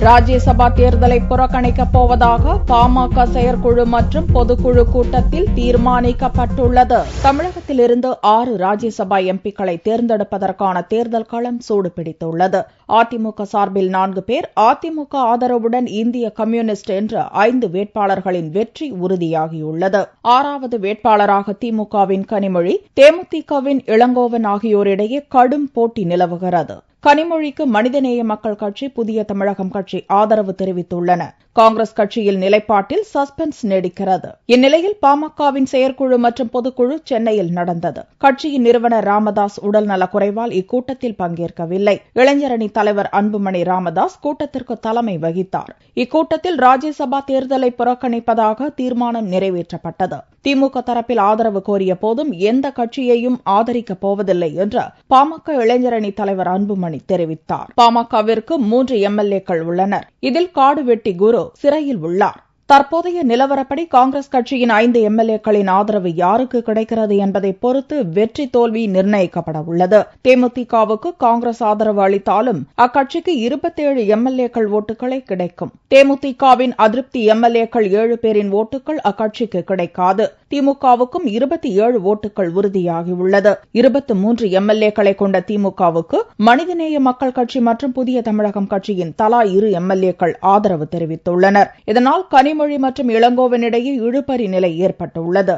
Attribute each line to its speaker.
Speaker 1: ராஜ்யசபா தேர்தலை புறக்கணிக்கப் போவதாக பாமக செயற்குழு மற்றும் பொதுக்குழு கூட்டத்தில் தீர்மானிக்கப்பட்டுள்ளது. தமிழகத்திலிருந்து 6 ராஜ்யசபா எம்பிக்களை தேர்ந்தெடுப்பதற்கான தேர்தல் களம் சூடுபிடித்துள்ளது. அதிமுக சார்பில் 4 பேர், அதிமுக ஆதரவுடன் இந்திய கம்யூனிஸ்ட் என்ற 5 வேட்பாளர்களின் வெற்றி உறுதியாகியுள்ளது. 6வது வேட்பாளராக திமுகவின் கனிமொழி, தேமுதிகவின் இளங்கோவன் ஆகியோரிடையே கடும் போட்டி நிலவுகிறது. கனிமொழிக்கு மனிதநேய மக்கள் கட்சி, புதிய தமிழகம் கட்சி ஆதரவு தெரிவித்துள்ளன. காங்கிரஸ் கட்சியில் நிலைப்பாட்டில் சஸ்பென்ஸ் நீடிக்கிறது. இந்நிலையில் பாமகவின் செயற்குழு மற்றும் பொதுக்குழு சென்னையில் நடந்தது. கட்சியின் நிறுவனர் ராமதாஸ் உடல்நலக் குறைவால் இக்கூட்டத்தில் பங்கேற்கவில்லை. இளைஞரணி தலைவர் அன்புமணி ராமதாஸ் கூட்டத்திற்கு தலைமை வகித்தார். இக்கூட்டத்தில் ராஜ்யசபா தேர்தலை புறக்கணிப்பதாக தீர்மானம் நிறைவேற்றப்பட்டது. திமுக தரப்பில் ஆதரவு கோரிய போதும் எந்த கட்சியையும் ஆதரிக்கப் போவதில்லை என்று பாமக இளைஞரணி தலைவர் அன்புமணி தெரிவித்தார். பாமகவிற்கு 3 எம்எல்ஏக்கள் உள்ளனர். இதில் காடுவெட்டி குரு சிறையில் உள்ளார். தற்போதைய நிலவரப்படி காங்கிரஸ் கட்சியின் 5 எம்எல்ஏக்களின் ஆதரவு யாருக்கு கிடைக்கிறது என்பதை பொறுத்து வெற்றி தோல்வி நிர்ணயிக்கப்பட உள்ளது. தேமுதிகவுக்கு காங்கிரஸ் ஆதரவு அளித்தாலும் அக்கட்சிக்கு 27 எம்எல்ஏக்கள் ஓட்டுகளே கிடைக்கும். தேமுதிகவின் அதிருப்தி எம்எல்ஏக்கள் 7 பேரின் ஓட்டுகள் அக்கட்சிக்கு கிடைக்காது. திமுகவுக்கும் 27 ஓட்டுகள் உறுதியாகியுள்ளது. 23 எம்எல்ஏக்களை கொண்ட திமுகவுக்கு மனிதநேய மக்கள் கட்சி மற்றும் புதிய தமிழகம் கட்சியின் தலா 2 எம்எல்ஏக்கள் ஆதரவு தெரிவித்துள்ளனர். இதனால் கனிமொழி மற்றும் இளங்கோவனிடையே இழுபறி நிலை ஏற்பட்டுள்ளது.